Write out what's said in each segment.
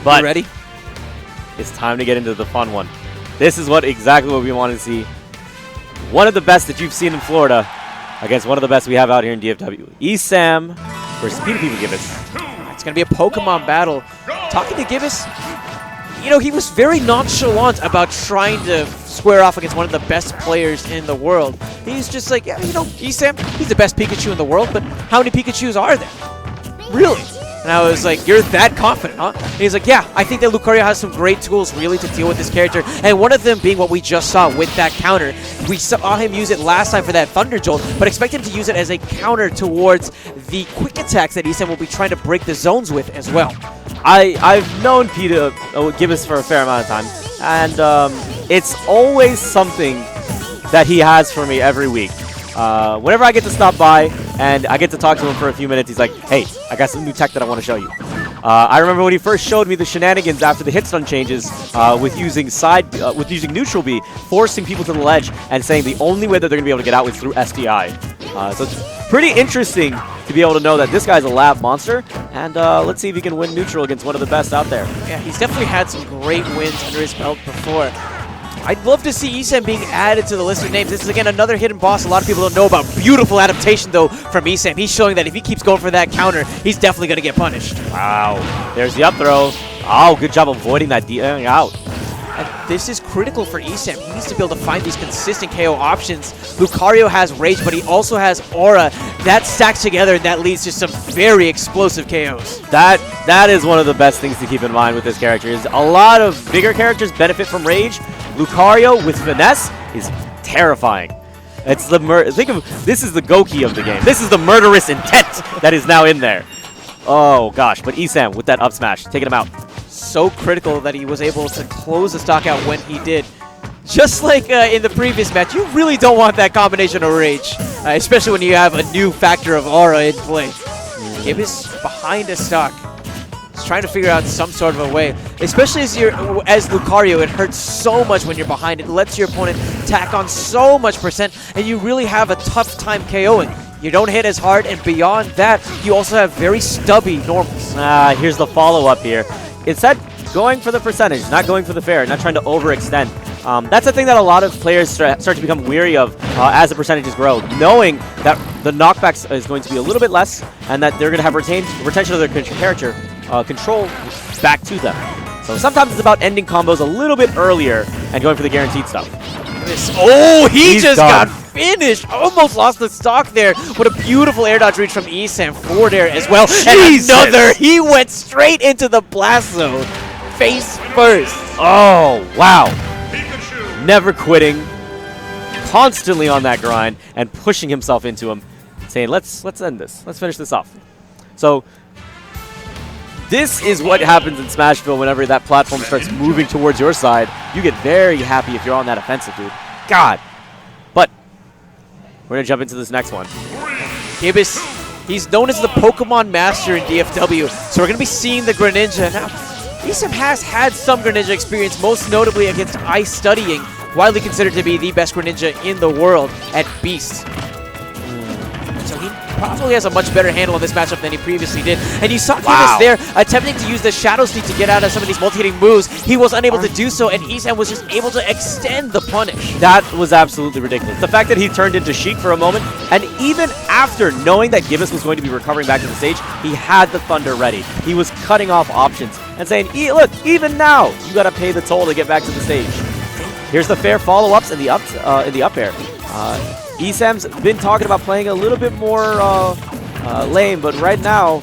But you ready? It's time to get into the fun one. This is exactly what we want to see. One of the best that you've seen in Florida against one of the best we have out here in DFW. ESAM versus P2P with Gibus. It's going to be a Pokemon battle. Talking to Gibus, you know, he was very nonchalant about trying to square off against one of the best players in the world. He's just like, yeah, you know, ESAM, he's the best Pikachu in the world, but how many Pikachus are there? Really? And I was like, you're that confident, huh? And he's like, yeah, I think that Lucario has some great tools really to deal with this character. And one of them being what we just saw with that counter. We saw him use it last time for that Thunder Jolt, but expect him to use it as a counter towards the quick attacks that ESAM will be trying to break the zones with as well. I've known Gibus for a fair amount of time, and it's always something that he has for me every week. Whenever I get to stop by and I get to talk to him for a few minutes, he's like, hey, I got some new tech that I want to show you. I remember when he first showed me the shenanigans after the hit stun changes with using neutral B, forcing people to the ledge and saying the only way that they're going to be able to get out is through SDI. So it's pretty interesting to be able to know that this guy's a lab monster, and let's see if he can win neutral against one of the best out there. Yeah, he's definitely had some great wins under his belt before. I'd love to see ESAM being added to the list of names. This is, again, another hidden boss a lot of people don't know about. Beautiful adaptation, though, from ESAM. He's showing that if he keeps going for that counter, he's definitely going to get punished. Wow. There's the up throw. Oh, good job avoiding that DI out. And this is critical for ESAM. He needs to be able to find these consistent KO options. Lucario has Rage, but he also has Aura. That stacks together, and that leads to some very explosive KOs. That is one of the best things to keep in mind with this character. Is a lot of bigger characters benefit from Rage. Lucario with finesse is terrifying. It's the this is the Goki of the game. This is the murderous intent that is now in there. Oh gosh, but ESAM with that up smash, taking him out. So critical that he was able to close the stock out when he did. Just like in the previous match, you really don't want that combination of Rage, especially when you have a new factor of Aura in play. Gibus behind a stock. He's trying to figure out some sort of a way, especially as Lucario. It hurts so much when you're behind. It lets your opponent tack on so much percent, and you really have a tough time KOing. You don't hit as hard, and beyond that, you also have very stubby normals. Here's the follow-up here. Instead, going for the percentage, not going for the fair, not trying to overextend. That's the thing that a lot of players start to become weary of as the percentages grow, knowing that the knockbacks is going to be a little bit less, and that they're going to have retention of their character control back to them. So sometimes it's about ending combos a little bit earlier and going for the guaranteed stuff. Oh, he just got finished. Almost lost the stock there. What a beautiful air dodge reach from ESAM. Forward air as well. Jesus. And another. He went straight into the blast zone. Face first. Oh, wow. Pikachu. Never quitting. Constantly on that grind and pushing himself into him. Saying, let's end this. Let's finish this off. So this is what happens in Smashville whenever that platform starts moving towards your side. You get very happy if you're on that offensive, dude. God. But we're going to jump into this next one. Gibus, he's known as the Pokemon Master in DFW, so we're going to be seeing the Greninja. Now, ESAM has had some Greninja experience, most notably against Ice Studying, widely considered to be the best Greninja in the world at Beast. So he probably has a much better handle on this matchup than he previously did. And you saw Gibus there attempting to use the Shadow Sneak to get out of some of these multi-hitting moves. He was unable to do so, and ESAM was just able to extend the punish. That was absolutely ridiculous. The fact that he turned into Sheik for a moment, and even after knowing that Gibus was going to be recovering back to the stage, he had the Thunder ready. He was cutting off options and saying, look, even now, you got to pay the toll to get back to the stage. Here's the fair follow-ups in the up air. ESAM's been talking about playing a little bit more lame, but right now,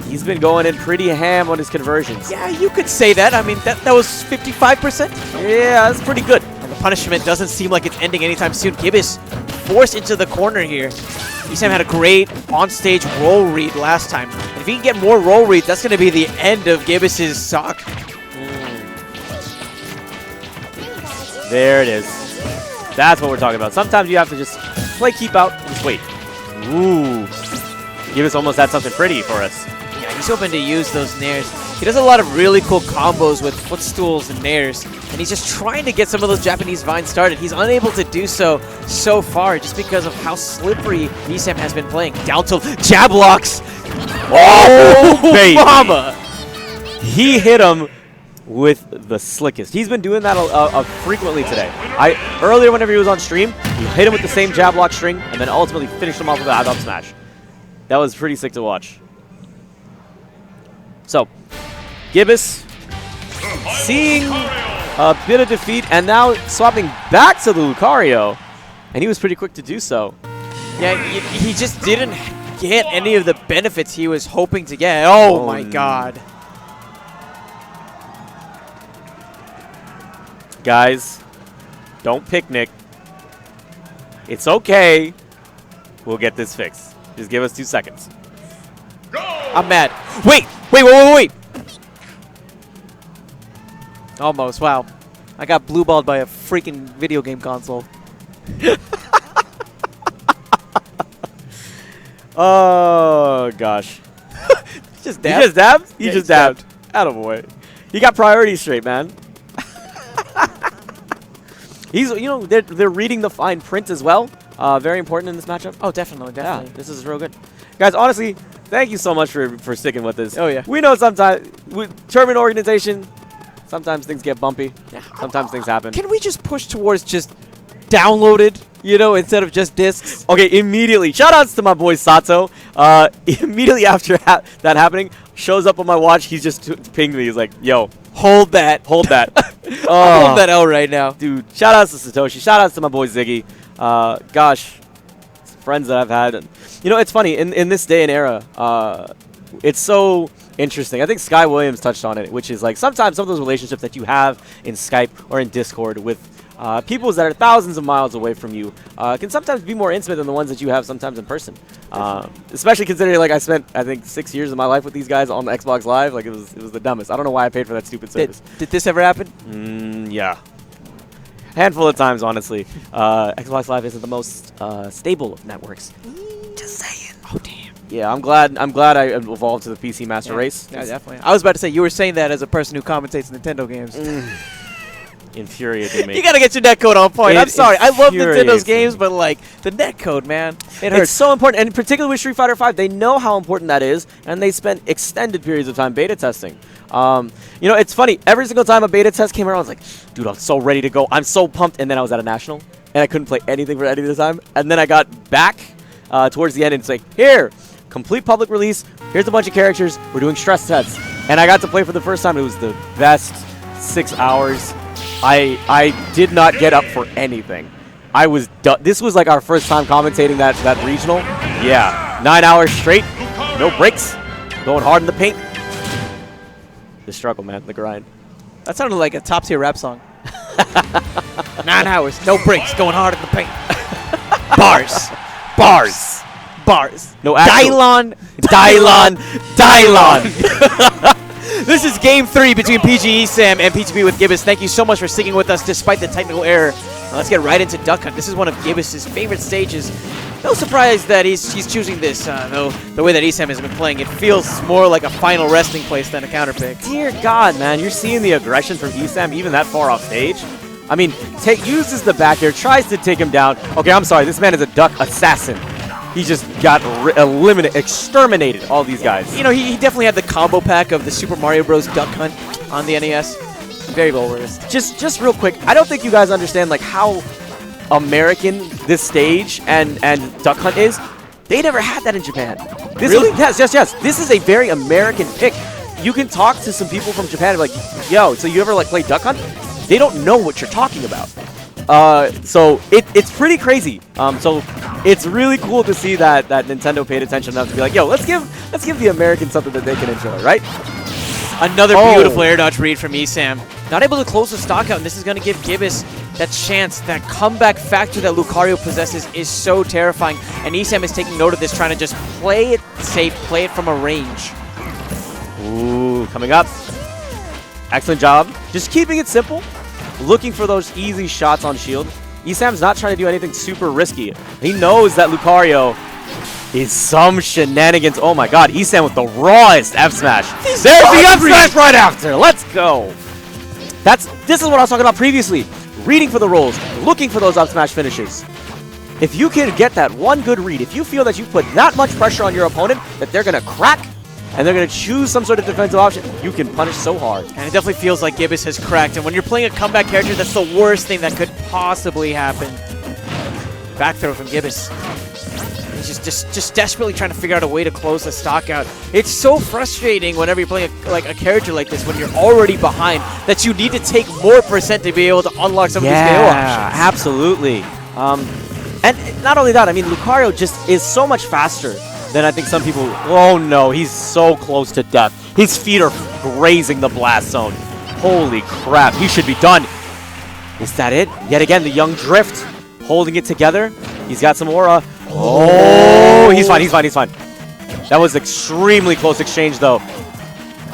he's been going in pretty ham on his conversions. Yeah, you could say that. I mean, that was 55%. Yeah, that's pretty good. And the punishment doesn't seem like it's ending anytime soon. Gibus forced into the corner here. ESAM had a great on-stage roll read last time. And if he can get more roll reads, that's going to be the end of Gibus's sock. There it is. That's what we're talking about. Sometimes you have to just play keep out and just wait. Ooh. Gibus almost had something pretty for us. Yeah, he's hoping to use those nairs. He does a lot of really cool combos with footstools and nairs, and he's just trying to get some of those Japanese vines started. He's unable to do so far just because of how slippery ESAM has been playing. Down to jab locks. Oh, baby. Mama. he hit him with the slickest. He's been doing that frequently today. Earlier, whenever he was on stream, he hit him with the same jab lock string and then ultimately finished him off with a up smash. That was pretty sick to watch. So, Gibus seeing a bit of defeat and now swapping back to the Lucario, and he was pretty quick to do so. Yeah, he just didn't get any of the benefits he was hoping to get. Oh my god. Guys, don't picnic. It's okay. We'll get this fixed. Just give us 2 seconds. I'm mad. Wait. Almost. Wow. I got blue balled by a freaking video game console. Oh, gosh. Just You dabbed? just dabbed? Yeah, You just dabbed. Attaboy. You got priorities straight, man. They're reading the fine print as well. Very important in this matchup. Oh, definitely. Yeah, this is real good. Guys, honestly, thank you so much for sticking with this. Oh, yeah. We know sometimes, with tournament organization, sometimes things get bumpy. Yeah. Sometimes things happen. Can we just push towards just downloaded, instead of just discs? Okay, immediately. Shoutouts to my boy Sato. Immediately after that happening, shows up on my watch. He's just pinged me. He's like, yo, Hold that. hold that. I'll hold that L right now. Dude, shoutouts to Satoshi. Shoutouts to my boy Ziggy. Gosh, friends that I've had. It's funny. In this day and era, it's so interesting. I think Sky Williams touched on it, which is like sometimes some of those relationships that you have in Skype or in Discord with people that are thousands of miles away from you can sometimes be more intimate than the ones that you have sometimes in person. Especially considering like I spent, I think, 6 years of my life with these guys on the Xbox Live. Like it was the dumbest. I don't know why I paid for that stupid service. Did this ever happen? Yeah. Handful of times, honestly. Xbox Live isn't the most stable of networks. Just saying. Oh, damn. Yeah, I'm glad I evolved to the PC Master Race. Yeah, definitely. I was about to say, you were saying that as a person who commentates Nintendo games. Infuriating me. You gotta get your netcode on point. I'm sorry. I love Nintendo's infuriates games, me. but like the netcode, man, it It's hurts. so important, and particularly with Street Fighter V, they know how important that is, and they spend extended periods of time beta testing. It's funny. Every single time a beta test came around, I was like, dude, I'm so ready to go. I'm so pumped. And then I was at a national, and I couldn't play anything for any of the time. And then I got back towards the end, and it's like, here, complete public release. Here's a bunch of characters. We're doing stress tests. And I got to play for the first time. It was the best 6 hours. I did not get up for anything. I was done. This was like our first time commentating that regional. Yeah, 9 hours straight, no breaks, going hard in the paint. The struggle, man, the grind. That sounded like a top tier rap song. 9 hours, no breaks, going hard in the paint. Bars. No actual. Dylon. This is game 3 between PG ESAM and P2P with Gibus. Thank you so much for sticking with us despite the technical error. Let's get right into Duck Hunt. This is one of Gibus' favorite stages. No surprise that he's choosing this, though the way that ESAM has been playing, it feels more like a final resting place than a counter pick. Dear God, man, you're seeing the aggression from ESAM even that far off stage? I mean, uses the back air, tries to take him down. Okay, I'm sorry, this man is a duck assassin. He just got exterminated all these guys. He definitely had the combo pack of the Super Mario Bros. Duck Hunt on the NES. Very well versed. Just real quick, I don't think you guys understand like how American this stage and Duck Hunt is. They never had that in Japan. Really? Yes. This is a very American pick. You can talk to some people from Japan and be like, yo, so you ever like play Duck Hunt? They don't know what you're talking about. So it's pretty crazy. So it's really cool to see that Nintendo paid attention enough to be like, yo, let's give the Americans something that they can enjoy, right? Another beautiful air dodge read from ESAM. Not able to close the stock out, and this is going to give Gibus that chance. That comeback factor that Lucario possesses is so terrifying, and ESAM is taking note of this, trying to just play it safe, play it from a range. Ooh, coming up. Excellent job. Just keeping it simple, looking for those easy shots on shield. ESAM's not trying to do anything super risky. He knows that Lucario is some shenanigans. Oh my god, ESAM with the rawest F smash. There's the F smash right after. Let's go. This is what I was talking about previously. Reading for the rolls, looking for those up smash finishes. If you can get that one good read, if you feel that you put that much pressure on your opponent that they're gonna crack, and they're going to choose some sort of defensive option, you can punish so hard. And it definitely feels like Gibus has cracked. And when you're playing a comeback character, that's the worst thing that could possibly happen. Back throw from Gibus. He's just desperately trying to figure out a way to close the stock out. It's so frustrating whenever you're playing a character like this when you're already behind that you need to take more percent to be able to unlock some of these KO options. Absolutely. And not only that, I mean, Lucario just is so much faster than I think some people. Oh no, he's so close to death. His feet are grazing the blast zone. Holy crap, he should be done. Is that it? Yet again, the young Drift holding it together. He's got some aura. Oh, he's fine, he's fine, he's fine. That was extremely close exchange, though.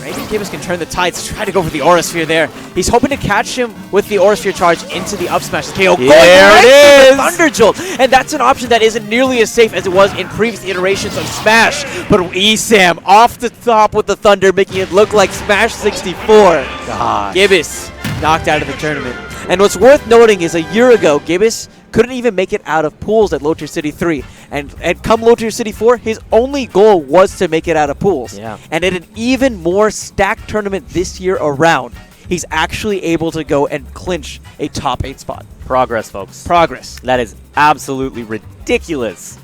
Maybe Gibus can turn the tides, try to go for the Aura Sphere there. He's hoping to catch him with the Aura Sphere charge into the up smash. KO going right to the Thunder Jolt. And that's an option that isn't nearly as safe as it was in previous iterations of Smash. But ESAM off the top with the Thunder, making it look like Smash 64. God. Gibus knocked out of the tournament. And what's worth noting is a year ago, Gibus couldn't even make it out of pools at Low Tier City 3. And come Low Tier City 4, his only goal was to make it out of pools. Yeah. And in an even more stacked tournament this year around, he's actually able to go and clinch a top 8 spot. Progress, folks. Progress. That is absolutely ridiculous.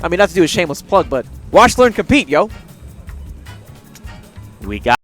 I mean, not to do a shameless plug, but watch, learn, compete, yo. We got